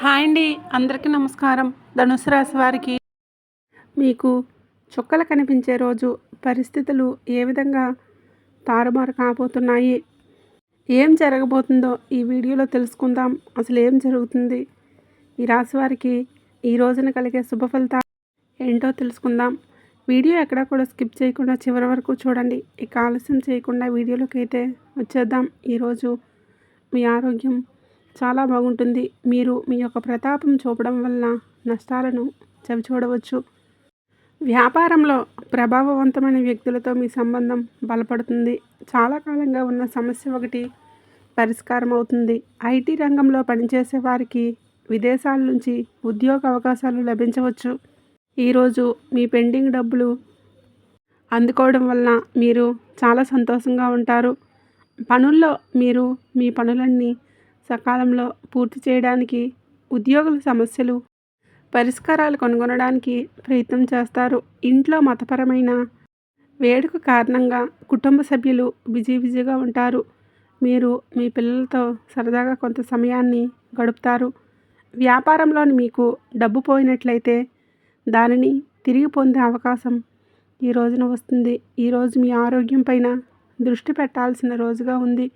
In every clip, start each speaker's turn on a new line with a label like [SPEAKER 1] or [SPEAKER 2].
[SPEAKER 1] Hi అండి, అందరికీ నమస్కారం. ధనుసు రాశి వారికి మీకు చుక్కలు కనిపించే రోజు పరిస్థితులు ఏ విధంగా తారుమారు కాబోతున్నాయి, ఏం జరగబోతుందో ఈ వీడియోలో తెలుసుకుందాం. అసలు ఏం జరుగుతుంది, ఈ రాశి వారికి ఈ రోజున కలిగే శుభ ఫలితాలు ఏంటో తెలుసుకుందాం. వీడియో ఎక్కడా కూడా స్కిప్ చేయకుండా చివరి వరకు చూడండి. ఇక ఆలస్యం చేయకుండా వీడియోలోకి అయితే వచ్చేద్దాం. ఈరోజు మీ ఆరోగ్యం చాలా బాగుంటుంది. మీరు మీ యొక్క ప్రతాపం చూపడం వల్ల నష్టాలను చవిచూడవచ్చు. వ్యాపారంలో ప్రభావవంతమైన వ్యక్తులతో మీ సంబంధం బలపడుతుంది. చాలా కాలంగా ఉన్న సమస్య ఒకటి పరిష్కారం అవుతుంది. ఐటీ రంగంలో పనిచేసే వారికి విదేశాల నుంచి ఉద్యోగ అవకాశాలు లభించవచ్చు. ఈరోజు మీ పెండింగ్ డబ్బులు అందుకోవడం వలన మీరు చాలా సంతోషంగా ఉంటారు. పనుల్లో మీరు మీ పనులన్నీ సకాలంలో పూర్తి చేయడానికి, ఉద్యోగుల సమస్యలు పరిష్కారాలు కనుగొనడానికి ప్రయత్నం చేస్తారు. ఇంట్లో మతపరమైన వేడుక కారణంగా కుటుంబ సభ్యులు బిజీగా ఉంటారు. మీరు మీ పిల్లలతో సరదాగా కొంత సమయాన్ని గడుపుతారు. వ్యాపారంలోని మీకు డబ్బు పోయినట్లయితే దానిని తిరిగి పొందే అవకాశం ఈ రోజున వస్తుంది. ఈరోజు మీ ఆరోగ్యం పైన దృష్టి పెట్టాల్సిన రోజుగా ఉంది.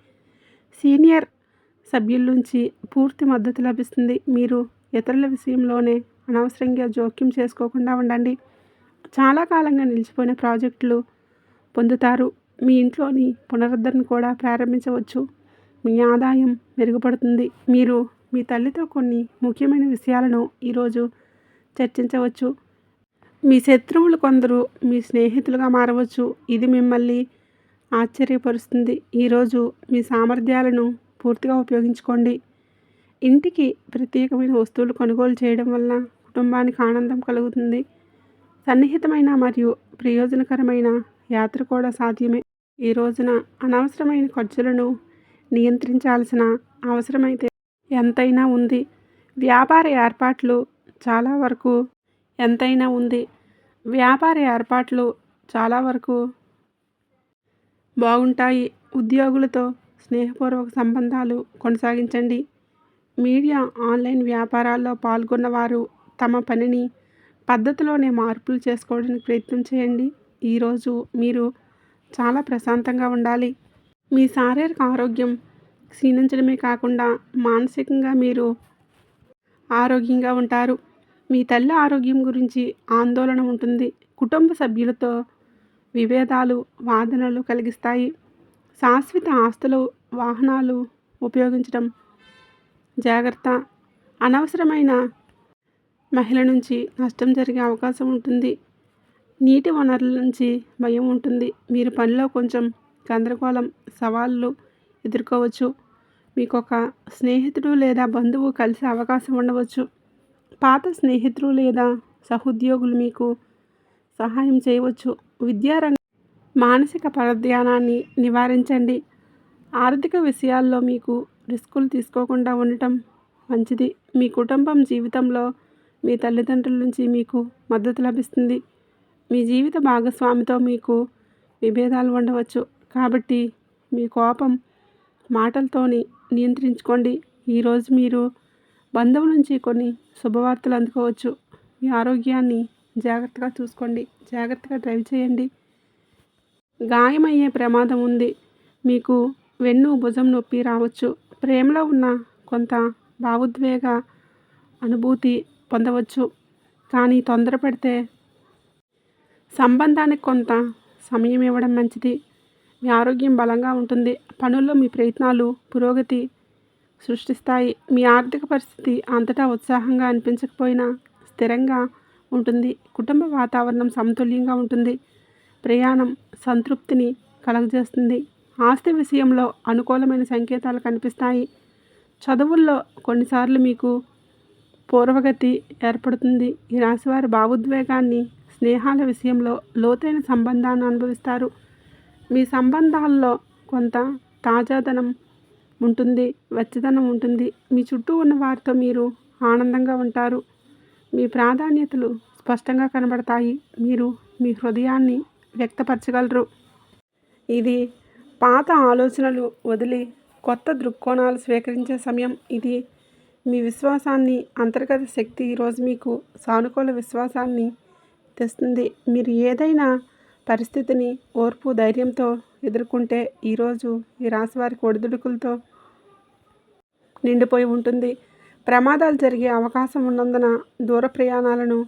[SPEAKER 1] సీనియర్ సభ్యుల నుంచి పూర్తి మద్దతు లభిస్తుంది. మీరు ఇతరుల విషయంలోనే అనవసరంగా జోక్యం చేసుకోకుండా ఉండండి. చాలా కాలంగా నిలిచిపోయిన ప్రాజెక్టులు పొందుతారు. మీ ఇంట్లోని పునరుద్ధరణ కూడా ప్రారంభించవచ్చు. మీ ఆదాయం మెరుగుపడుతుంది. మీరు మీ తల్లితో కొన్ని ముఖ్యమైన విషయాలను ఈరోజు చర్చించవచ్చు. మీ శత్రువులు కొందరు మీ స్నేహితులుగా మారవచ్చు. ఇది మిమ్మల్ని ఆశ్చర్యపరుస్తుంది. ఈరోజు మీ సామర్థ్యాలను పూర్తిగా ఉపయోగించుకోండి. ఇంటికి ప్రత్యేకమైన వస్తువులు కొనుగోలు చేయడం వల్ల కుటుంబానికి ఆనందం కలుగుతుంది. సన్నిహితమైన మరియు ప్రయోజనకరమైన యాత్ర కూడా సాధ్యమే. ఈ రోజున అనవసరమైన ఖర్చులను నియంత్రించాల్సిన అవసరమైతే ఎంతైనా ఉంది. వ్యాపార ఏర్పాట్లు చాలా వరకు బాగుంటాయి. ఉద్యోగులతో స్నేహపూర్వక సంబంధాలు కొనసాగించండి. మీడియా, ఆన్లైన్ వ్యాపారాల్లో పాల్గొన్నవారు తమ పనిని పద్ధతిలోనే మార్పులు చేసుకోవడానికి ప్రయత్నం చేయండి. ఈరోజు మీరు చాలా ప్రశాంతంగా ఉండాలి. మీ శారీరక ఆరోగ్యం క్షీణించడమే కాకుండా మానసికంగా మీరు ఆరోగ్యంగా ఉంటారు. మీ తల్లి ఆరోగ్యం గురించి ఆందోళన ఉంటుంది. కుటుంబ సభ్యులతో విభేదాలు, వాదనలు కలిగిస్తాయి. శాశ్వత ఆస్తులు, వాహనాలు ఉపయోగించడం జాగ్రత్త. అనవసరమైన మహిళ నుంచి నష్టం జరిగే అవకాశం ఉంటుంది. నీటి వనరుల నుంచి భయం ఉంటుంది. మీరు పనిలో కొంచెం గందరగోళం, సవాళ్ళు ఎదుర్కోవచ్చు. మీకు ఒక స్నేహితుడు లేదా బంధువు కలిసే అవకాశం ఉండవచ్చు. పాత స్నేహితులు లేదా సహోద్యోగులు మీకు సహాయం చేయవచ్చు. విద్యారంగం మానసిక పరధ్యానాన్ని నివారించండి. ఆర్థిక విషయాల్లో మీకు రిస్కులు తీసుకోకుండా ఉండటం మంచిది. మీ కుటుంబం జీవితంలో మీ తల్లిదండ్రుల నుంచి మీకు మద్దతు లభిస్తుంది. మీ జీవిత భాగస్వామితో మీకు విభేదాలు ఉండవచ్చు. కాబట్టి మీ కోపం మాటలతోని నియంత్రించుకోండి. ఈరోజు మీరు బంధువు నుంచి కొన్ని శుభవార్తలు అందుకోవచ్చు. మీ ఆరోగ్యాన్ని జాగ్రత్తగా చూసుకోండి. జాగ్రత్తగా డ్రైవ్ చేయండి. గాయమయ్యే ప్రమాదం ఉంది. మీకు వెన్ను, భుజం నొప్పి రావచ్చు. ప్రేమలో ఉన్న కొంత భావోద్వేగ అనుభూతి పొందవచ్చు. కానీ తొందరపడితే సంబంధానికి కొంత సమయం ఇవ్వడం మంచిది. మీ ఆరోగ్యం బలంగా ఉంటుంది. పనుల్లో మీ ప్రయత్నాలు పురోగతి సృష్టిస్తాయి. మీ ఆర్థిక పరిస్థితి అంతటా ఉత్సాహంగా అనిపించకపోయినా స్థిరంగా ఉంటుంది. కుటుంబ వాతావరణం సమతుల్యంగా ఉంటుంది. ప్రయాణం సంతృప్తిని కలుగజేస్తుంది. ఆస్తి విషయంలో అనుకూలమైన సంకేతాలు కనిపిస్తాయి. చదువుల్లో కొన్నిసార్లు మీకు పూర్వగతి ఏర్పడుతుంది. ఈ రాశివారి భావోద్వేగాన్ని, స్నేహాల విషయంలో లోతైన సంబంధాన్ని అనుభవిస్తారు. మీ సంబంధాల్లో కొంత తాజాదనం ఉంటుంది, వెచ్చదనం ఉంటుంది. మీ చుట్టూ ఉన్న వారితో మీరు ఆనందంగా ఉంటారు. మీ ప్రాధాన్యతలు స్పష్టంగా కనబడతాయి. మీరు మీ హృదయాన్ని వ్యక్తపరచగలరు. ఇది పాత ఆలోచనలు వదిలి కొత్త దృక్కోణాలు స్వీకరించే సమయం. ఇది మీ విశ్వాసాన్ని అంతర్గత శక్తి ఈరోజు మీకు సానుకూల విశ్వాసాన్ని తెస్తుంది. మీరు ఏదైనా పరిస్థితిని ఓర్పు ధైర్యంతో ఎదుర్కొంటే ఈరోజు ఈ రాశి వారికి ఒడిదుడుకులతో నిండిపోయి ఉంటుంది. ప్రమాదాలు జరిగే అవకాశం ఉన్నందున దూర ప్రయాణాలను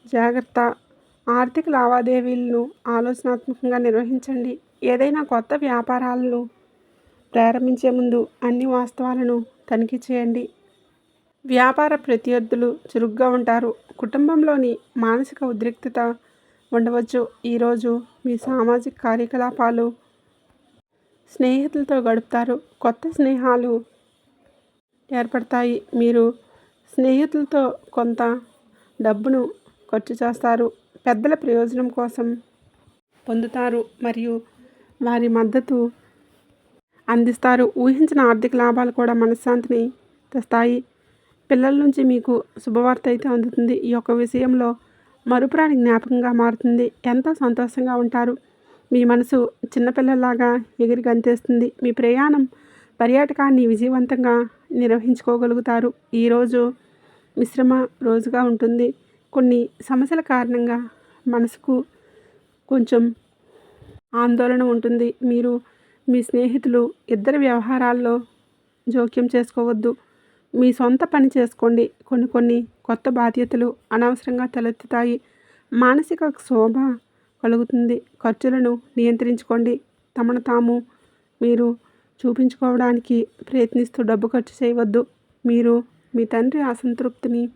[SPEAKER 1] జాగ్రత్త. ఆర్థిక లావాదేవీలను ఆలోచనాత్మకంగా నిర్వహించండి. ఏదైనా కొత్త వ్యాపారాలను ప్రారంభించే ముందు అన్ని వాస్తవాలను తనిఖీ చేయండి. వ్యాపార ప్రత్యర్థులు చురుగ్గా ఉంటారు. కుటుంబంలోని మానసిక ఉద్రిక్తత ఉండవచ్చు. ఈరోజు మీ సామాజిక కార్యకలాపాలు స్నేహితులతో గడుపుతారు. కొత్త స్నేహాలు ఏర్పడతాయి. మీరు స్నేహితులతో కొంత డబ్బును ఖర్చు చేస్తారు. పెద్దల ప్రయోజనం కోసం పొందుతారు మరియు వారి మద్దతు అందిస్తారు. ఊహించిన ఆర్థిక లాభాలు కూడా మనశ్శాంతిని తెస్తాయి. పిల్లల నుంచి మీకు శుభవార్త అయితే అందుతుంది. ఈ యొక్క విషయంలో మరుపురాని జ్ఞాపకంగా మారుతుంది. ఎంతో సంతోషంగా ఉంటారు. మీ మనసు చిన్నపిల్లలాగా ఎగిరి గంతేస్తుంది. మీ పర్యాటకాన్ని విజయవంతంగా నిర్వహించుకోగలుగుతారు. ఈరోజు మిశ్రమ రోజుగా ఉంటుంది. కొన్ని సమస్యల కారణంగా మనసుకు కొంచెం ఆందోళన ఉంటుంది. మీరు మీ స్నేహితులు ఇద్దరి వ్యవహారాల్లో జోక్యం చేసుకోవద్దు. మీ సొంత పని చేసుకోండి. కొన్ని కొత్త బాధ్యతలు అనవసరంగా తలెత్తుతాయి. మానసిక క్షోభ కలుగుతుంది. ఖర్చులను నియంత్రించుకోండి. తమను తాము మీరు చూపించుకోవడానికి ప్రయత్నిస్తూ డబ్బు ఖర్చు చేయవద్దు. మీరు మీ తండ్రి అసంతృప్తిని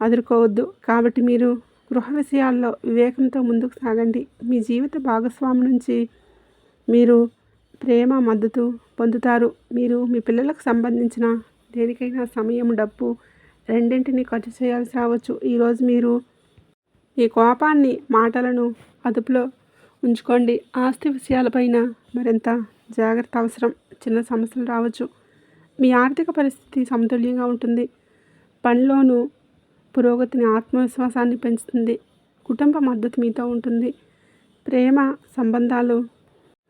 [SPEAKER 1] ఎదుర్కోవద్దు. కాబట్టి మీరు గృహ విషయాల్లో వివేకంతో ముందుకు సాగండి. మీ జీవిత భాగస్వామి నుంచి మీరు ప్రేమ మద్దతు పొందుతారు. మీరు మీ పిల్లలకు సంబంధించిన దేనికైనా సమయం డబ్బు రెండింటినీ ఖర్చు చేయాల్సి రావచ్చు. ఈరోజు మీరు మీ కోపాన్ని మాటలను అదుపులో ఉంచుకోండి. ఆస్తి విషయాలపైన మరింత జాగ్రత్త అవసరం. చిన్న సమస్యలు రావచ్చు. మీ ఆర్థిక పరిస్థితి సమతుల్యంగా ఉంటుంది. పనిలోనూ పురోగతిని ఆత్మవిశ్వాసాన్ని పెంచుతుంది. కుటుంబ మద్దతు మీతో ఉంటుంది. ప్రేమ సంబంధాలు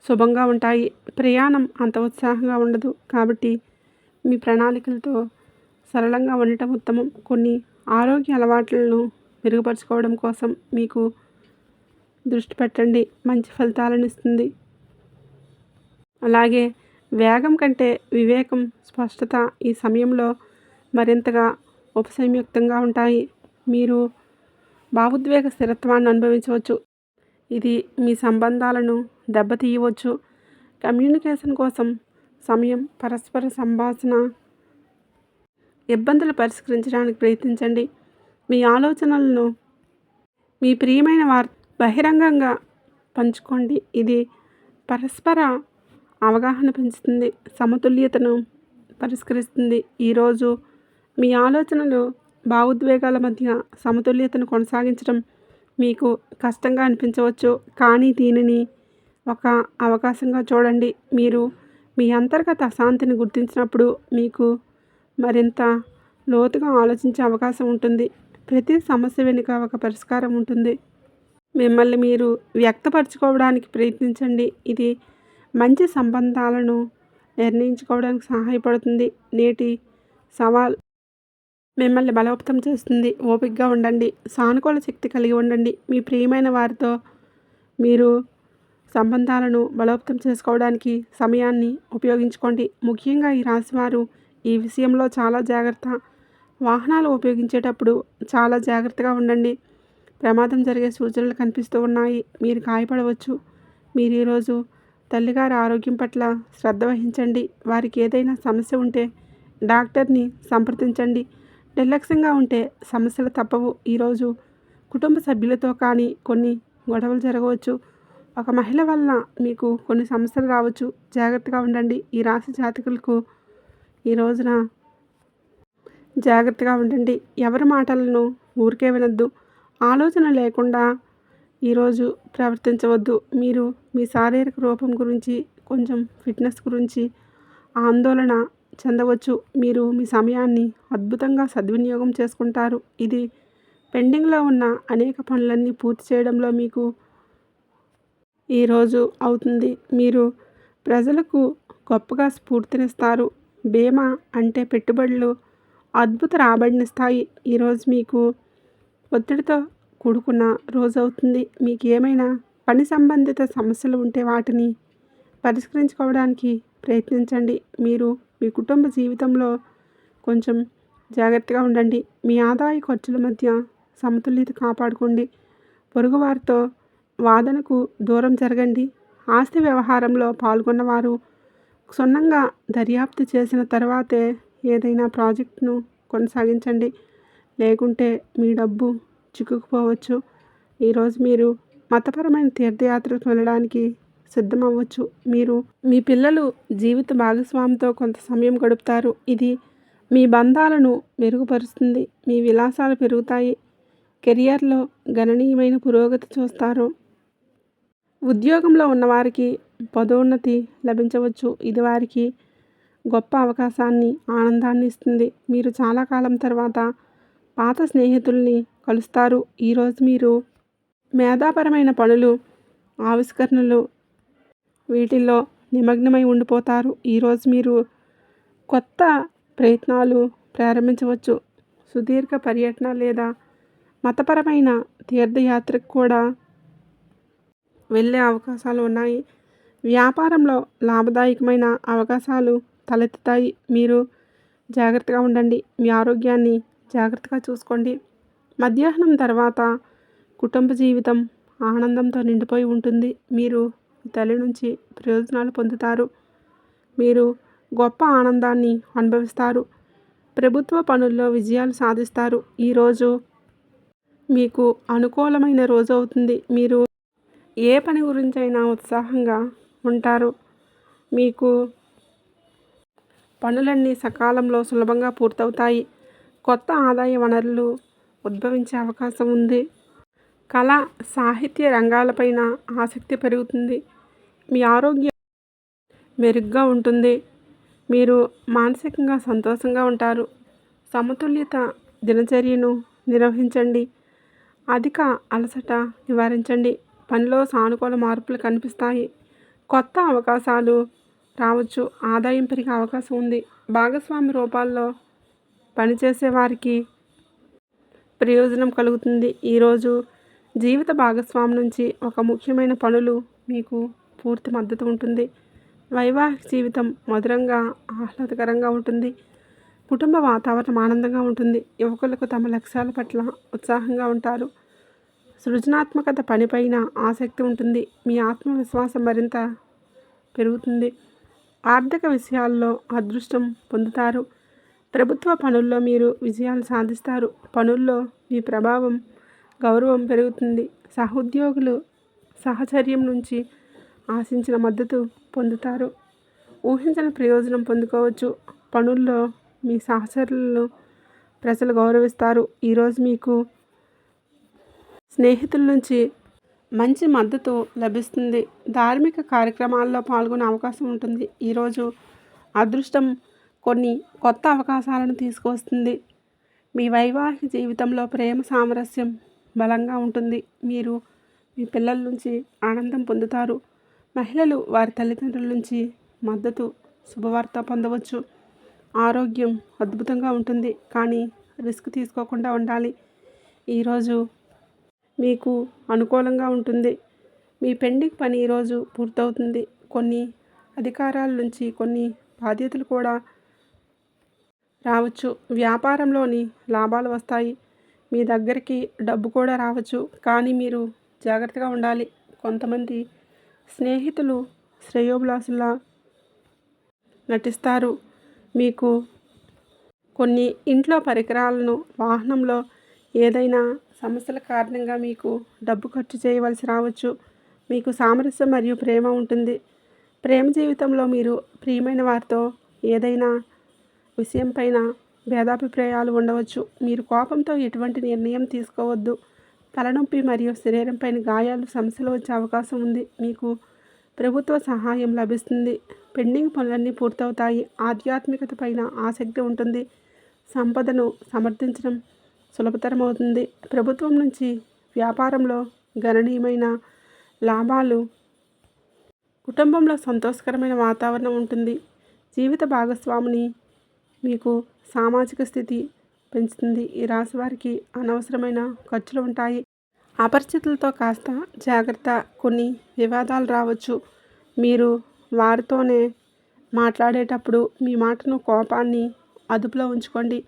[SPEAKER 1] శుభంగా ఉంటాయి. ప్రయాణం అంత ఉత్సాహంగా ఉండదు. కాబట్టి మీ ప్రణాళికలతో సరళంగా ఉండటం ఉత్తమం. కొన్ని ఆరోగ్య అలవాట్లను మెరుగుపరుచుకోవడం కోసం మీకు దృష్టి పెట్టండి. మంచి ఫలితాలను ఇస్తుంది. అలాగే వేగం కంటే వివేకం, స్పష్టత ఈ సమయంలో మరింతగా ఉపశమయుక్తంగా ఉంటాయి. మీరు భావోద్వేగ స్థిరత్వాన్ని అనుభవించవచ్చు. ఇది మీ సంబంధాలను దెబ్బతీయవచ్చు. కమ్యూనికేషన్ కోసం సమయం, పరస్పర సంభాషణ ఇబ్బందులు పరిష్కరించడానికి ప్రయత్నించండి. మీ ఆలోచనలను మీ ప్రియమైన వారు బహిరంగంగా పంచుకోండి. ఇది పరస్పర అవగాహన పెంచుతుంది. సమతుల్యతను పరిష్కరిస్తుంది. ఈరోజు మీ ఆలోచనలు భావోద్వేగాల మధ్య సమతుల్యతను కొనసాగించడం మీకు కష్టంగా అనిపించవచ్చు. కానీ దీనిని ఒక అవకాశంగా చూడండి. మీరు మీ అంతర్గత అశాంతిని గుర్తించినప్పుడు మీకు మరింత లోతుగా ఆలోచించే అవకాశం ఉంటుంది. ప్రతి సమస్య వెనుక ఒక పరిష్కారం ఉంటుంది. మిమ్మల్ని మీరు వ్యక్తపరచుకోవడానికి ప్రయత్నించండి. ఇది మంచి సంబంధాలను నిర్ణయించుకోవడానికి సహాయపడుతుంది. నేటి సవాల్ మిమ్మల్ని బలోపేతం చేస్తుంది. ఓపికగా ఉండండి. సానుకూల శక్తి కలిగి ఉండండి. మీ ప్రియమైన వారితో మీరు సంబంధాలను బలోపేతం చేసుకోవడానికి సమయాన్ని ఉపయోగించుకోండి. ముఖ్యంగా ఈ రాశివారు ఈ విషయంలో చాలా జాగ్రత్త. వాహనాలు ఉపయోగించేటప్పుడు చాలా జాగ్రత్తగా ఉండండి. ప్రమాదం జరిగే సూచనలు కనిపిస్తూ ఉన్నాయి. మీరు గాయపడవచ్చు. మీరు ఈరోజు తల్లిగారి ఆరోగ్యం పట్ల శ్రద్ధ వహించండి. వారికి ఏదైనా సమస్య ఉంటే డాక్టర్ని సంప్రదించండి. నిర్లక్ష్యంగా ఉంటే సమస్యలు తప్పవు. ఈరోజు కుటుంబ సభ్యులతో కానీ కొన్ని గొడవలు జరగవచ్చు. ఒక మహిళ వల్ల మీకు కొన్ని సమస్యలు రావచ్చు. జాగ్రత్తగా ఉండండి. ఈ రాశి జాతకులకు ఈ రోజున జాగ్రత్తగా ఉండండి. ఎవరి మాటలను ఊరికే వినొద్దు. ఆలోచన లేకుండా ఈరోజు ప్రవర్తించవద్దు. మీరు మీ శారీరక రూపం గురించి, కొంచెం ఫిట్నెస్ గురించి ఆందోళన చెందవచ్చు. మీరు మీ సమయాన్ని అద్భుతంగా సద్వినియోగం చేసుకుంటారు. ఇది పెండింగ్లో ఉన్న అనేక పనులన్నీ పూర్తి చేయడంలో మీకు ఈరోజు అవుతుంది. మీరు ప్రజలకు గొప్పగా స్ఫూర్తినిస్తారు. బీమా అంటే పెట్టుబడులు అద్భుత రాబడినిస్తాయి. ఈరోజు మీకు ఒత్తిడితో కూడుకున్న రోజు అవుతుంది. మీకు ఏమైనా పని సంబంధిత సమస్యలు ఉంటే వాటిని పరిష్కరించుకోవడానికి ప్రయత్నించండి. మీరు మీ కుటుంబ జీవితంలో కొంచెం జాగ్రత్తగా ఉండండి. మీ ఆదాయ ఖర్చుల మధ్య సమతుల్యత కాపాడుకోండి. పొరుగువారితో వాదనకు దూరం జరగండి. ఆస్తి వ్యవహారంలో పాల్గొన్నవారు క్షుణ్ణంగా దర్యాప్తు చేసిన తర్వాతే ఏదైనా ప్రాజెక్టును కొనసాగించండి. లేకుంటే మీ డబ్బు చిక్కుకుపోవచ్చు. ఈరోజు మీరు మతపరమైన తీర్థయాత్రకు వెళ్ళడానికి సిద్ధమవ్వచ్చు. మీరు మీ పిల్లలు జీవిత భాగస్వామితో కొంత సమయం గడుపుతారు. ఇది మీ బంధాలను మెరుగుపరుస్తుంది. మీ విలాసాలు పెరుగుతాయి. కెరియర్లో గణనీయమైన పురోగతి చూస్తారు. ఉద్యోగంలో ఉన్నవారికి పదోన్నతి లభించవచ్చు. ఇది వారికి గొప్ప అవకాశాన్ని, ఆనందాన్ని ఇస్తుంది. మీరు చాలా కాలం తర్వాత పాత స్నేహితుల్ని కలుస్తారు. ఈరోజు మీరు మేధాపరమైన పనులు, ఆవిష్కరణలు వీటిల్లో నిమగ్నమై ఉండిపోతారు. ఈరోజు మీరు కొత్త ప్రయత్నాలు ప్రారంభించవచ్చు. సుదీర్ఘ పర్యటన లేదా మతపరమైన తీర్థయాత్రకు కూడా వెళ్ళే అవకాశాలు ఉన్నాయి. వ్యాపారంలో లాభదాయకమైన అవకాశాలు తలెత్తుతాయి. మీరు జాగ్రత్తగా ఉండండి. మీ ఆరోగ్యాన్ని జాగ్రత్తగా చూసుకోండి. మధ్యాహ్నం తర్వాత కుటుంబ జీవితం ఆనందంతో నిండిపోయి ఉంటుంది. మీరు మీ తల్లి నుంచి ప్రయోజనాలు పొందుతారు. మీరు గొప్ప ఆనందాన్ని అనుభవిస్తారు. ప్రభుత్వ పనుల్లో విజయాలు సాధిస్తారు. ఈరోజు మీకు అనుకూలమైన రోజు అవుతుంది. మీరు ఏ పని గురించైనా ఉత్సాహంగా ఉంటారు. మీకు పనులన్నీ సకాలంలో సులభంగా పూర్తవుతాయి. కొత్త ఆదాయ వనరులు ఉద్భవించే అవకాశం ఉంది. కళ, సాహిత్య రంగాలపైన ఆసక్తి పెరుగుతుంది. మీ ఆరోగ్యం మెరుగ్గా ఉంటుంది. మీరు మానసికంగా సంతోషంగా ఉంటారు. సమతుల్యత దినచర్యను నిర్వహించండి. అధిక అలసట నివారించండి. పనిలో సానుకూల మార్పులు కనిపిస్తాయి. కొత్త అవకాశాలు రావచ్చు. ఆదాయం పెరిగే అవకాశం ఉంది. భాగస్వామి రూపాల్లో పనిచేసే వారికి ప్రయోజనం కలుగుతుంది. ఈరోజు జీవిత భాగస్వామి నుంచి ఒక ముఖ్యమైన పనులు మీకు పూర్తి మద్దతు ఉంటుంది. వైవాహిక జీవితం మధురంగా, ఆహ్లాదకరంగా ఉంటుంది. కుటుంబ వాతావరణం ఆనందంగా ఉంటుంది. యువకులకు తమ లక్ష్యాల పట్ల ఉత్సాహంగా ఉంటారు. సృజనాత్మకత పనిపైన ఆసక్తి ఉంటుంది. మీ ఆత్మవిశ్వాసం మరింత పెరుగుతుంది. ఆర్థిక విషయాల్లో అదృష్టం పొందుతారు. ప్రభుత్వ పనుల్లో మీరు విజయాలు సాధిస్తారు. పనుల్లో మీ ప్రభావం, గౌరవం పెరుగుతుంది. సహోద్యోగులు సహచర్యం నుంచి ఆశించిన మద్దతు పొందుతారు. ఊహించిన ప్రయోజనం పొందుకోవచ్చు. పనుల్లో మీ సహచరులను ప్రజలు గౌరవిస్తారు. ఈరోజు మీకు స్నేహితుల నుంచి మంచి మద్దతు లభిస్తుంది. ధార్మిక కార్యక్రమాల్లో పాల్గొనే అవకాశం ఉంటుంది. ఈరోజు అదృష్టం కొన్ని కొత్త అవకాశాలను తీసుకువస్తుంది. మీ వైవాహిక జీవితంలో ప్రేమ సామరస్యం బలంగా ఉంటుంది. మీరు మీ పిల్లల నుంచి ఆనందం పొందుతారు. మహిళలు వారి తల్లిదండ్రుల నుంచి మద్దతు, శుభవార్త పొందవచ్చు. ఆరోగ్యం అద్భుతంగా ఉంటుంది, కానీ రిస్క్ తీసుకోకుండా ఉండాలి. ఈరోజు మీకు అనుకూలంగా ఉంటుంది. మీ పెండింగ్ పని ఈరోజు పూర్తవుతుంది. కొన్ని అధికారాల నుంచి కొన్ని బాధ్యతలు కూడా రావచ్చు. వ్యాపారంలోని లాభాలు వస్తాయి. మీ దగ్గరికి డబ్బు కూడా రావచ్చు, కానీ మీరు జాగ్రత్తగా ఉండాలి. కొంతమంది స్నేహితులు శ్రేయోభిలాషుల్లా నటిస్తారు. మీకు కొన్ని ఇంట్లో పరికరాలను, వాహనంలో ఏదైనా సమస్యల కారణంగా మీకు డబ్బు ఖర్చు చేయవలసి రావచ్చు. మీకు సామరస్యం మరియు ప్రేమ ఉంటుంది. ప్రేమ జీవితంలో మీరు ప్రియమైన వారితో ఏదైనా విషయం పైన భేదాభిప్రాయాలు ఉండవచ్చు. మీరు కోపంతో ఎటువంటి నిర్ణయం తీసుకోవద్దు. తలనొప్పి మరియు శరీరంపైన గాయాలు, సమస్యలు వచ్చే అవకాశం ఉంది. మీకు ప్రభుత్వ సహాయం లభిస్తుంది. పెండింగ్ పనులన్నీ పూర్తవుతాయి. ఆధ్యాత్మికత పైన ఆసక్తి ఉంటుంది. సంపదను సమర్థించడం సులభతరమవుతుంది. ప్రభుత్వం నుంచి వ్యాపారంలో గణనీయమైన లాభాలు. కుటుంబంలో సంతోషకరమైన వాతావరణం ఉంటుంది. జీవిత భాగస్వామిని మీకు సామాజిక స్థితి పెంచుతుంది. ఈ రాశి వారికి అనవసరమైన ఖర్చులు ఉంటాయి. అపరిచితులతో కాస్త జాగ్రత్త. కొన్ని వివాదాలు రావచ్చు. మీరు వారితోనే మాట్లాడేటప్పుడు మీ మాటను, కోపాన్ని అదుపులో ఉంచుకోండి.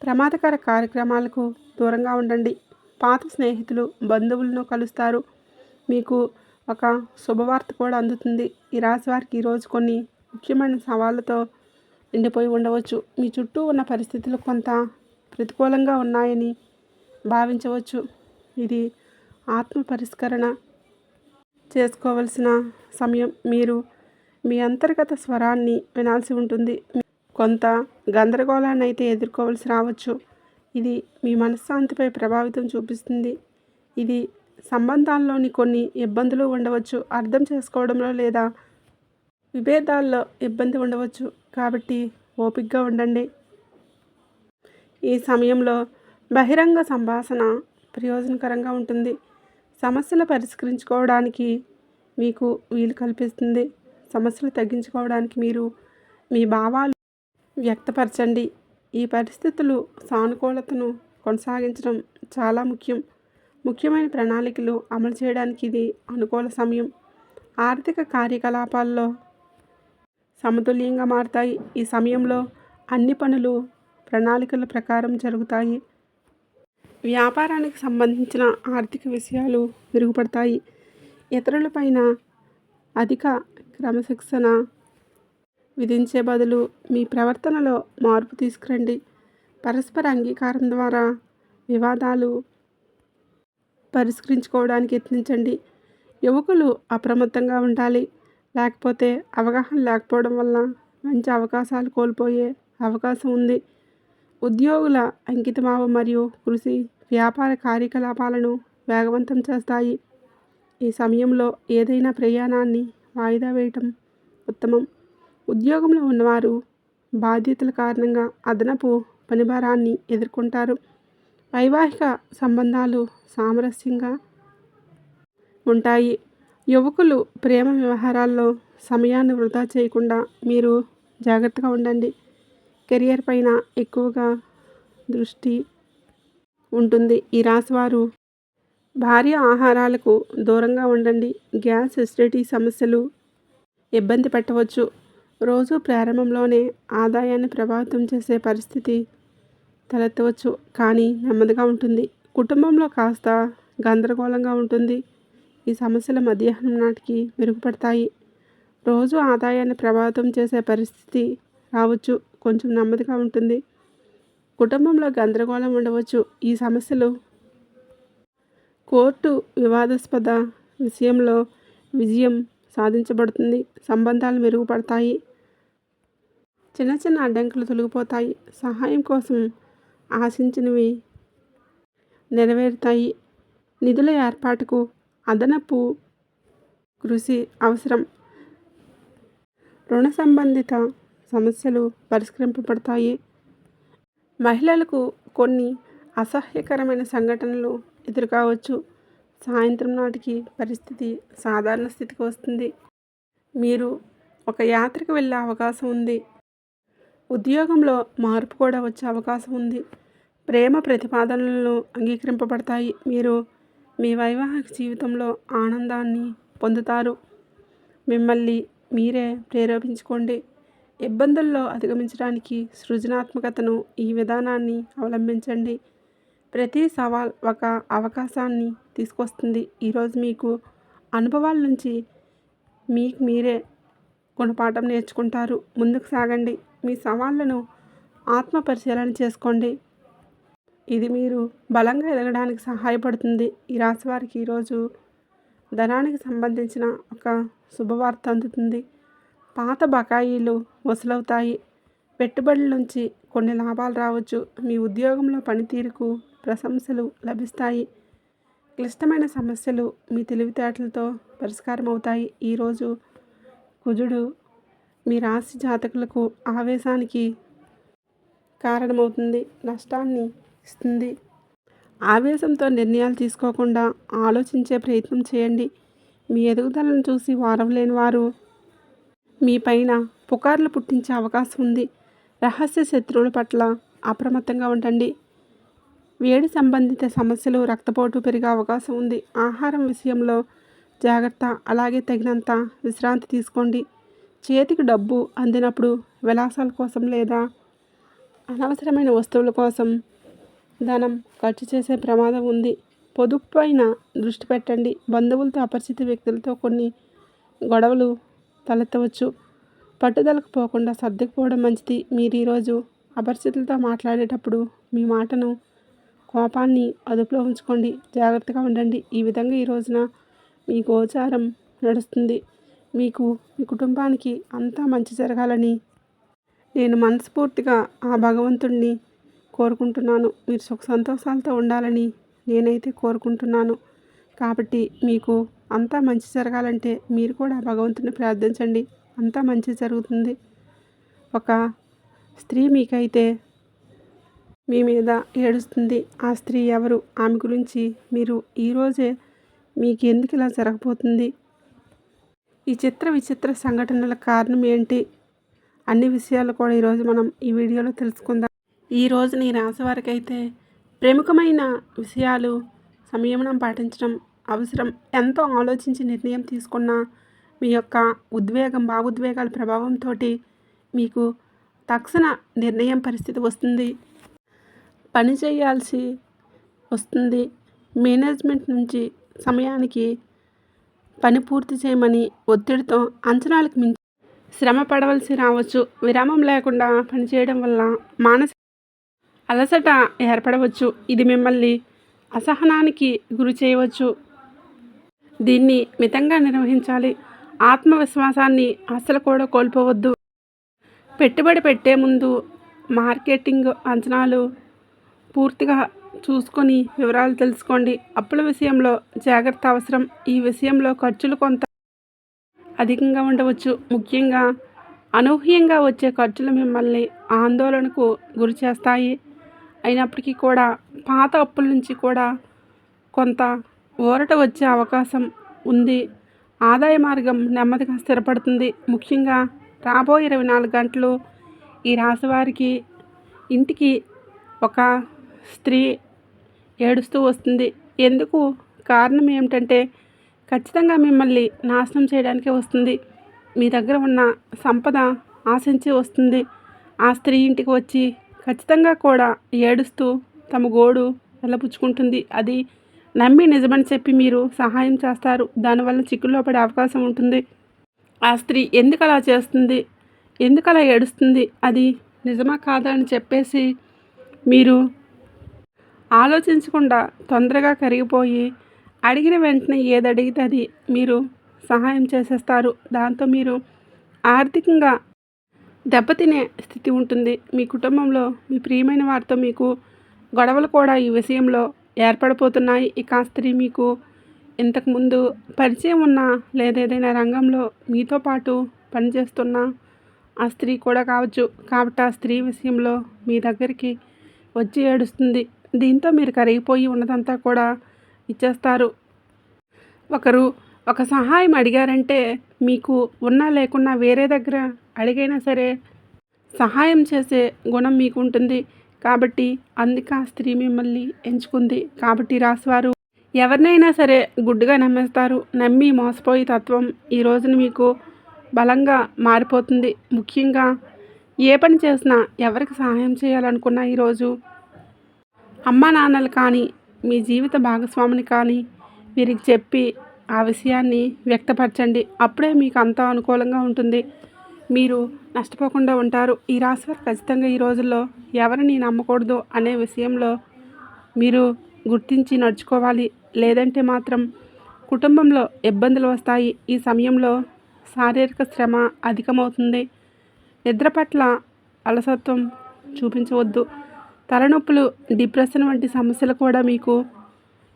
[SPEAKER 1] ప్రమాదకర కార్యక్రమాలకు దూరంగా ఉండండి. పాత స్నేహితులు, బంధువులను కలుస్తారు. మీకు ఒక శుభవార్త కూడా అందుతుంది. ఈ రాశి వారికి ఈరోజు కొన్ని ముఖ్యమైన సవాళ్ళతో నిండిపోయి ఉండవచ్చు. మీ చుట్టూ ఉన్న పరిస్థితులు కొంత ప్రతికూలంగా ఉన్నాయని భావించవచ్చు. ఇది ఆత్మ పరిష్కరణ చేసుకోవలసిన సమయం. మీరు మీ అంతర్గత స్వరాన్ని వినాల్సి ఉంటుంది. కొంత గందరగోళాన్ని అయితే ఎదుర్కోవలసి రావచ్చు. ఇది మీ మనశ్శాంతిపై ప్రభావితం చూపిస్తుంది. ఇది సంబంధాల్లోని కొన్ని ఇబ్బందులు ఉండవచ్చు. అర్థం చేసుకోవడంలో లేదా విభేదాల్లో ఇబ్బంది ఉండవచ్చు. కాబట్టి ఓపికగా ఉండండి. ఈ సమయంలో బహిరంగ సంభాషణ ప్రయోజనకరంగా ఉంటుంది. సమస్యలు పరిష్కరించుకోవడానికి మీకు వీలు కల్పిస్తుంది. సమస్యలు తగ్గించుకోవడానికి మీరు మీ భావాలు వ్యక్తపరచండి. ఈ పరిస్థితులు సానుకూలతను కొనసాగించడం చాలా ముఖ్యం. ముఖ్యమైన ప్రణాళికలు అమలు చేయడానికి ఇది అనుకూల సమయం. ఆర్థిక కార్యకలాపాల్లో సమతుల్యంగా మారుతాయి. ఈ సమయంలో అన్ని పనులు ప్రణాళికల ప్రకారం జరుగుతాయి. వ్యాపారానికి సంబంధించిన ఆర్థిక విషయాలు మెరుగుపడతాయి. ఇతరులపైన అధిక క్రమశిక్షణ విధించే బదులు మీ ప్రవర్తనలో మార్పు తీసుకురండి. పరస్పర అంగీకారం ద్వారా వివాదాలు పరిష్కరించుకోవడానికి యత్నించండి. యువకులు అప్రమత్తంగా ఉండాలి. లేకపోతే అవగాహన లేకపోవడం వల్ల మంచి అవకాశాలు కోల్పోయే అవకాశం ఉంది. ఉద్యోగుల అంకితభావం మరియు కృషి వ్యాపార కార్యకలాపాలను వేగవంతం చేస్తాయి. ఈ సమయంలో ఏదైనా ప్రయాణాన్ని వాయిదా వేయటం ఉత్తమం. ఉద్యోగంలో ఉన్నవారు బాధ్యతల కారణంగా అదనపు పనిభారాన్ని ఎదుర్కొంటారు. వైవాహిక సంబంధాలు సామరస్యంగా ఉంటాయి. యువకులు ప్రేమ వ్యవహారాల్లో సమయాన్ని వృధా చేయకుండా మీరు జాగ్రత్తగా ఉండండి. కెరియర్ పైన ఎక్కువగా దృష్టి ఉంటుంది. ఈ రాశివారు భారీ ఆహారాలకు దూరంగా ఉండండి. గ్యాస్, ఎసిడిటీ సమస్యలు ఇబ్బంది పెట్టవచ్చు. రోజు ప్రారంభంలోనే ఆదాయాన్ని ప్రభావితం చేసే పరిస్థితి తలెత్తవచ్చు. కానీ నెమ్మదిగా ఉంటుంది. కుటుంబంలో కాస్త గందరగోళంగా ఉంటుంది. ఈ సమస్యల మధ్యాహ్నం నాటికి మెరుగుపడతాయి. రోజు ఆదాయాన్ని ప్రభావితం చేసే పరిస్థితి రావచ్చు. కొంచెం నెమ్మదిగా ఉంటుంది. కుటుంబంలో గందరగోళం ఉండవచ్చు. ఈ సమస్యలు కోర్టు వివాదాస్పద విషయంలో విజయం సాధించబడుతుంది. సంబంధాలు మెరుగుపడతాయి. చిన్న చిన్న అడ్డంకులు తొలగిపోతాయి. సహాయం కోసం ఆశించినవి నెరవేరుతాయి. నిధుల ఏర్పాటుకు అదనపు కృషి అవసరం. రుణ సంబంధిత సమస్యలు పరిష్కరింపబడతాయి. మహిళలకు కొన్ని అసహ్యకరమైన సంఘటనలు ఎదురుకావచ్చు. సాయంత్రం నాటికి పరిస్థితి సాధారణ స్థితికి వస్తుంది. మీరు ఒక యాత్రకు వెళ్ళే అవకాశం ఉంది. ఉద్యోగంలో మార్పు కూడా వచ్చే అవకాశం ఉంది. ప్రేమ ప్రతిపాదనలు అంగీకరింపబడతాయి. మీరు మీ వైవాహిక జీవితంలో ఆనందాన్ని పొందుతారు. మిమ్మల్ని మీరే ప్రేరేపించుకోండి. ఇబ్బందుల్లో అధిగమించడానికి సృజనాత్మకతను ఈ విధానాన్ని అవలంబించండి. ప్రతి సవాల్ ఒక అవకాశాన్ని తీసుకొస్తుంది. ఈరోజు మీకు అనుభవాల నుంచి మీకు మీరే గుణపాఠం నేర్చుకుంటారు. ముందుకు సాగండి. మీ సవాళ్లను ఆత్మ పరిశీలన చేసుకోండి. ఇది మీరు బలంగా ఎదగడానికి సహాయపడుతుంది. ఈ రాశి వారికి ఈరోజు ధనానికి సంబంధించిన ఒక శుభవార్త అందుతుంది. పాత బకాయిలు వసూలవుతాయి. పెట్టుబడుల నుంచి కొన్ని లాభాలు రావచ్చు. మీ ఉద్యోగంలో పనితీరుకు ప్రశంసలు లభిస్తాయి. క్లిష్టమైన సమస్యలు మీ తెలివితేటలతో పరిష్కారం అవుతాయి. ఈరోజు కుజుడు మీ రాశి జాతకులకు ఆవేశానికి కారణమవుతుంది. నష్టాన్ని ఇస్తుంది. ఆవేశంతో నిర్ణయాలు తీసుకోకుండా ఆలోచించే ప్రయత్నం చేయండి. మీ ఎదుగుదలను చూసి వారవలేని వారు మీ పైన పుకార్లు పుట్టించే అవకాశం ఉంది. రహస్య శత్రువుల పట్ల అప్రమత్తంగా ఉండండి. వేడి సంబంధిత సమస్యలు, రక్తపోటు పెరిగే అవకాశం ఉంది. ఆహారం విషయంలో జాగ్రత్త, అలాగే తగినంత విశ్రాంతి తీసుకోండి. చేతికి డబ్బు అందినప్పుడు విలాసాల కోసం లేదా అనవసరమైన వస్తువుల కోసం ధనం ఖర్చు చేసే ప్రమాదం ఉంది. పొదుపు పైన దృష్టి పెట్టండి. బంధువులతో, అపరిచిత వ్యక్తులతో కొన్ని గొడవలు తలెత్తవచ్చు. పట్టుదలకు పోకుండా సర్దుకుపోవడం మంచిది. మీరు ఈరోజు అపరిచితులతో మాట్లాడేటప్పుడు మీ మాటను, కోపాన్ని అదుపులో ఉంచుకోండి. జాగ్రత్తగా ఉండండి. ఈ విధంగా ఈ రోజున మీ గోచారం నడుస్తుంది. మీకు, మీ కుటుంబానికి అంతా మంచి జరగాలని నేను మనస్ఫూర్తిగా ఆ భగవంతుడిని కోరుకుంటున్నాను. మీరు సుఖ సంతోషాలతో ఉండాలని నేనైతే కోరుకుంటున్నాను. కాబట్టి మీకు అంతా మంచి జరగాలంటే మీరు కూడా భగవంతుడిని ప్రార్థించండి. అంతా మంచి జరుగుతుంది. ఒక స్త్రీ మీకైతే మీ మీద ఏడుస్తుంది. ఆ స్త్రీ ఎవరు? ఆమె గురించి మీరు ఈరోజే మీకు ఎందుకు ఇలా జరగబోతుంది? ఈ చిత్ర విచిత్ర సంఘటనల కారణం ఏంటి? అన్ని విషయాలు కూడా ఈరోజు మనం ఈ వీడియోలో తెలుసుకుందాం. ఈరోజు నీ రాశి వారికి అయితే ప్రముఖమైన విషయాలు సంయమనం పాటించడం అవసరం. ఎంతో ఆలోచించి నిర్ణయం తీసుకున్న మీ యొక్క భావోద్వేగాల ప్రభావంతో మీకు తక్షణ నిర్ణయం పరిస్థితి వస్తుంది. పని చేయాల్సి వస్తుంది. మేనేజ్మెంట్ నుంచి సమయానికి పని పూర్తి చేయమని ఒత్తిడితో అంచనాలకు మించి శ్రమ పడవలసి రావచ్చు. విరామం లేకుండా పనిచేయడం వల్ల మానసిక అలసట ఏర్పడవచ్చు. ఇది మిమ్మల్ని అసహనానికి గురి చేయవచ్చు. దీన్ని మితంగా నిర్వహించాలి. ఆత్మవిశ్వాసాన్ని అస్సలు కూడా కోల్పోవద్దు. పెట్టుబడి పెట్టే ముందు మార్కెటింగ్ అంచనాలు పూర్తిగా చూసుకొని వివరాలు తెలుసుకోండి. అప్పుల విషయంలో జాగ్రత్త అవసరం. ఈ విషయంలో ఖర్చులు కొంత అధికంగా ఉండవచ్చు. ముఖ్యంగా అనూహ్యంగా వచ్చే ఖర్చులు మిమ్మల్ని ఆందోళనకు గురి చేస్తాయి. అయినప్పటికీ కూడా పాత అప్పుల నుంచి కూడా కొంత ఊరట వచ్చే అవకాశం ఉంది. ఆదాయ మార్గం నెమ్మదిగా స్థిరపడుతుంది. ముఖ్యంగా రాబోయే 24 గంటలు ఈ రాశి వారికి ఇంటికి ఒక స్త్రీ ఏడుస్తూ వస్తుంది. ఎందుకు? కారణం ఏమిటంటే ఖచ్చితంగా మిమ్మల్ని నాశనం చేయడానికే వస్తుంది. మీ దగ్గర ఉన్న సంపద ఆశించి వస్తుంది. ఆ స్త్రీ ఇంటికి వచ్చి ఖచ్చితంగా కూడా ఏడుస్తూ తమ గోడు వెళ్ళపుచ్చుకుంటుంది. అది నమ్మి నిజమని చెప్పి మీరు సహాయం చేస్తారు. దానివల్ల చిక్కుల్లో పడే అవకాశం ఉంటుంది. ఆ స్త్రీ ఎందుకు అలా చేస్తుంది, ఎందుకు అలా ఏడుస్తుంది, అది నిజమా కాదా అని చెప్పేసి మీరు ఆలోచించకుండా తొందరగా కరిగిపోయి అడిగిన వెంటనే ఏది అడిగితే అది మీరు సహాయం చేసేస్తారు. దాంతో మీరు ఆర్థికంగా దెబ్బతినే స్థితి ఉంటుంది. మీ కుటుంబంలో మీ ప్రియమైన వారితో మీకు గొడవలు కూడా ఈ విషయంలో ఏర్పడిపోతున్నాయి. ఇక ఆ స్త్రీ మీకు ఇంతకుముందు పరిచయం ఉన్న లేదా ఏదైనా రంగంలో మీతో పాటు పనిచేస్తున్న ఆ స్త్రీ కూడా కావచ్చు. కాబట్టి ఆ స్త్రీ విషయంలో మీ దగ్గరికి వచ్చి ఏడుస్తుంది. దీంతో మీరు కరిగిపోయి ఉన్నదంతా కూడా ఇచ్చేస్తారు. ఒకరు ఒక సహాయం అడిగారంటే మీకు ఉన్నా లేకున్నా వేరే దగ్గర అడిగైనా సరే సహాయం చేసే గుణం మీకు ఉంటుంది. కాబట్టి అందుకే ఆ స్త్రీ మిమ్మల్ని ఎంచుకుంది. కాబట్టి రాశివారు ఎవరినైనా సరే గుడ్డుగా నమ్మేస్తారు. నమ్మి మోసపోయే తత్వం ఈ రోజున మీకు బలంగా మారిపోతుంది. ముఖ్యంగా ఏ పని చేసినా ఎవరికి సహాయం చేయాలనుకున్నా ఈరోజు అమ్మా నాన్నలు కానీ మీ జీవిత భాగస్వామిని కానీ వీరికి చెప్పి ఆ విషయాన్ని వ్యక్తపరచండి. అప్పుడే మీకు అంతా అనుకూలంగా ఉంటుంది. మీరు నష్టపోకుండా ఉంటారు. ఈ రాశి వారు ఖచ్చితంగా ఈ రోజుల్లో ఎవరిని నమ్మకూడదు అనే విషయంలో మీరు గుర్తించి నడుచుకోవాలి. లేదంటే మాత్రం కుటుంబంలో ఇబ్బందులు వస్తాయి. ఈ సమయంలో శారీరక శ్రమ అధికమవుతుంది. నిద్ర పట్ల అలసత్వం చూపించవద్దు. తలనొప్పులు, డిప్రెషన్ వంటి సమస్యలు కూడా మీకు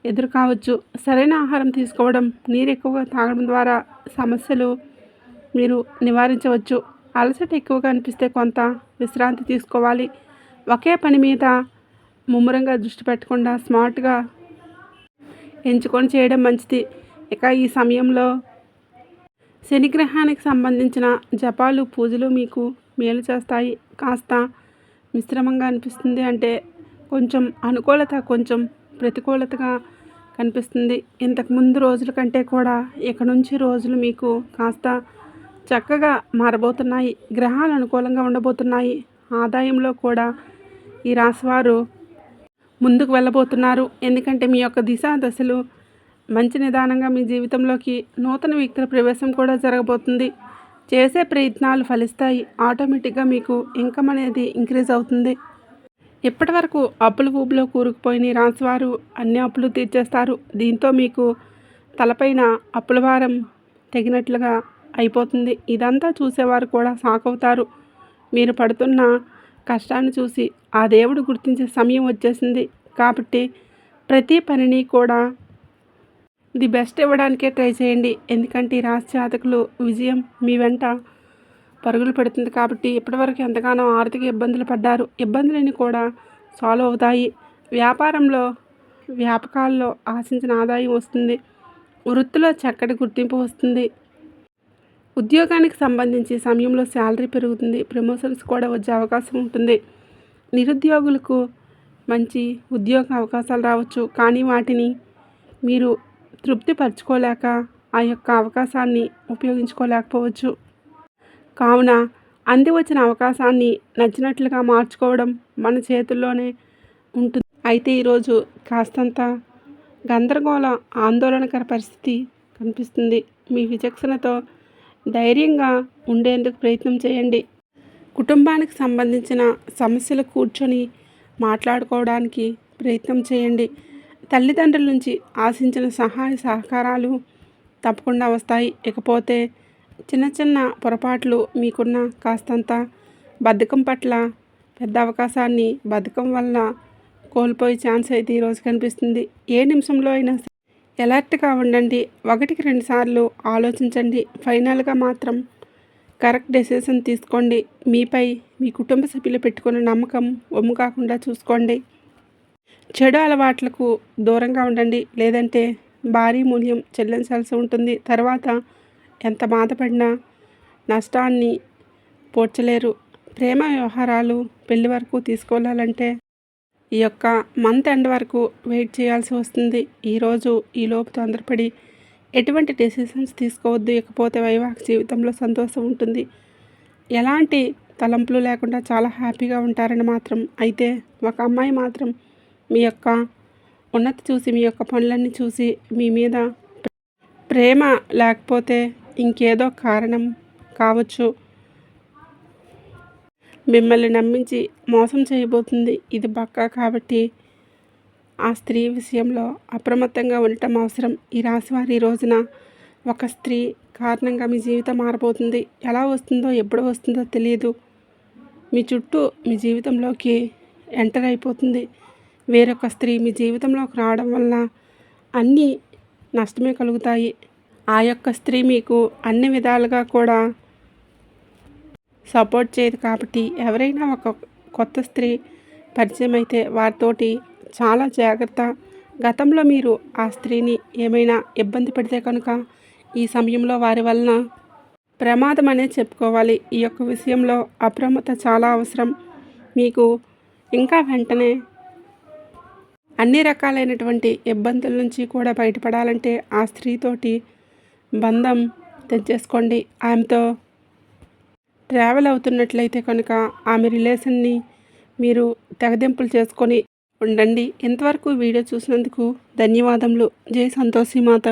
[SPEAKER 1] ఎదురు కావచ్చు. సరైన ఆహారం తీసుకోవడం, నీరు ఎక్కువగా తాగడం ద్వారా సమస్యలు మీరు నివారించవచ్చు. అలసట ఎక్కువగా అనిపిస్తే కొంత విశ్రాంతి తీసుకోవాలి. ఒకే పని మీద ముమ్మరంగా దృష్టి పెట్టకుండా స్మార్ట్గా ఎంచుకొని చేయడం మంచిది. ఇక ఈ సమయంలో శనిగ్రహానికి సంబంధించిన జపాలు పూజలు మీకు మేలు చేస్తాయి. కాస్త మిశ్రమంగా అనిపిస్తుంది, అంటే కొంచెం అనుకూలత కొంచెం ప్రతికూలతగా కనిపిస్తుంది. ఇంతకుముందు రోజుల కంటే కూడా ఇక నుంచి రోజులు మీకు కాస్త చక్కగా మారబోతున్నాయి. గ్రహాలు అనుకూలంగా ఉండబోతున్నాయి. ఆదాయంలో కూడా ఈ రాశివారు ముందుకు వెళ్ళబోతున్నారు. ఎందుకంటే మీ యొక్క దిశా దశలు మంచి నిదానంగా మీ జీవితంలోకి నూతన వ్యక్తుల ప్రవేశం కూడా జరగబోతుంది. చేసే ప్రయత్నాలు ఫలిస్తాయి. ఆటోమేటిక్గా మీకు ఇన్కమ్ అనేది ఇంక్రీజ్ అవుతుంది. ఇప్పటి వరకు అప్పుల ఊబిలో కూరుకుపోయిన రాశివారు అన్ని అప్పులు తీర్చేస్తారు. దీంతో మీకు తలపైన అప్పుల భారం తెగినట్లుగా అయిపోతుంది. ఇదంతా చూసేవారు కూడా షాక్ అవుతారు. మీరు పడుతున్న కష్టాన్ని చూసి ఆ దేవుడు గుర్తించే సమయం వచ్చేసింది. కాబట్టి ప్రతి పనిని కూడా ది బెస్ట్ ఇవ్వడానికే ట్రై చేయండి. ఎందుకంటే ఈ రాశి జాతకులు విజయం మీ వెంట పరుగులు పెడుతుంది. కాబట్టి ఇప్పటివరకు ఎంతగానో ఆర్థిక ఇబ్బందులు పడ్డారు. ఇబ్బందులన్నీ కూడా సాల్వ్ అవుతాయి. వ్యాపారంలో వ్యాపకాల్లో ఆశించిన ఆదాయం వస్తుంది. వృత్తిలో చక్కటి గుర్తింపు వస్తుంది. ఉద్యోగానికి సంబంధించి సమయంలో శాలరీ పెరుగుతుంది. ప్రమోషన్స్ కూడా వచ్చే అవకాశం ఉంటుంది. నిరుద్యోగులకు మంచి ఉద్యోగ అవకాశాలు రావచ్చు. కానీ వాటిని మీరు తృప్తిపరచుకోలేక ఆ యొక్క అవకాశాన్ని ఉపయోగించుకోలేకపోవచ్చు. కావున అంది వచ్చిన అవకాశాన్ని నచ్చినట్లుగా మార్చుకోవడం మన చేతుల్లోనే ఉంటుంది. అయితే ఈరోజు కాస్తంత గందరగోళ ఆందోళనకర పరిస్థితి కనిపిస్తుంది. మీ విచక్షణతో ధైర్యంగా ఉండేందుకు ప్రయత్నం చేయండి. కుటుంబానికి సంబంధించిన సమస్యలు కూర్చొని మాట్లాడుకోవడానికి ప్రయత్నం చేయండి. తల్లిదండ్రుల నుంచి ఆశించిన సహాయ సహకారాలు తప్పకుండా వస్తాయి. ఇకపోతే చిన్న చిన్న పొరపాట్లు మీకున్న కాస్తంత బద్ధకం పట్ల పెద్ద అవకాశాన్ని బద్ధకం వల్ల కోల్పోయే ఛాన్స్ అయితే ఈరోజు కనిపిస్తుంది. ఏ నిమిషంలో అయినా ఎలర్ట్గా ఉండండి. 1కి 2 సార్లు ఆలోచించండి. ఫైనల్గా మాత్రం కరెక్ట్ డెసిషన్ తీసుకోండి. మీపై మీ కుటుంబ సభ్యులు పెట్టుకున్న నమ్మకం వమ్ము కాకుండా చూసుకోండి. చెడు అలవాట్లకు దూరంగా ఉండండి. లేదంటే భారీ మూల్యం చెల్లించాల్సి ఉంటుంది. తర్వాత ఎంత బాధపడినా నష్టాన్ని పోడ్చలేరు. ప్రేమ వ్యవహారాలు పెళ్లి వరకు తీసుకెళ్ళాలంటే ఈ యొక్క మంత్ ఎండ్ వరకు వెయిట్ చేయాల్సి వస్తుంది. ఈరోజు ఈలోపు తొందరపడి ఎటువంటి డెసిషన్స్ తీసుకోవద్దు. ఇకపోతే వైవాహిక జీవితంలో సంతోషం ఉంటుంది. ఎలాంటి తలంపులు లేకుండా చాలా హ్యాపీగా ఉంటారని మాత్రం. అయితే ఒక అమ్మాయి మాత్రం మీ యొక్క ఉన్నతి చూసి, మీ యొక్క పనులన్నీ చూసి మీ మీద ప్రేమ లేకపోతే ఇంకేదో కారణం కావచ్చు, మిమ్మల్ని నమ్మించి మోసం చేయబోతుంది. ఇది పక్కా. కాబట్టి ఆ స్త్రీ విషయంలో అప్రమత్తంగా ఉండటం అవసరం. ఈ రాశివారి ఈ రోజున ఒక స్త్రీ కారణంగా మీ జీవితం మారబోతుంది. ఎలా వస్తుందో ఎప్పుడు వస్తుందో తెలియదు. మీ చుట్టూ మీ జీవితంలోకి ఎంటర్ అయిపోతుంది. వేరొక స్త్రీ మీ జీవితంలోకి రావడం వల్ల అన్నీ నష్టమే కలుగుతాయి. ఆ యొక్క స్త్రీ మీకు అన్ని విధాలుగా కూడా సపోర్ట్ చేయదు. కాబట్టి ఎవరైనా ఒక కొత్త స్త్రీ పరిచయం అయితే వారితోటి చాలా జాగ్రత్త. గతంలో మీరు ఆ స్త్రీని ఏమైనా ఇబ్బంది పెడితే కనుక ఈ సమయంలో వారి వలన ప్రమాదం అనేది చెప్పుకోవాలి. ఈ యొక్క విషయంలో అప్రమత్త చాలా అవసరం. మీకు ఇంకా వెంటనే అన్ని రకాలైనటువంటి ఇబ్బందుల నుంచి కూడా బయటపడాలంటే ఆ స్త్రీతోటి బంధం తెచ్చేసుకోండి. ఆమెతో ట్రావెల్ అవుతున్నట్లయితే కనుక ఆమె రిలేషన్ని మీరు తెగదెంపులు చేసుకొని ఉండండి. ఇంతవరకు వీడియో చూసినందుకు ధన్యవాదములు. జై సంతోషి మాత.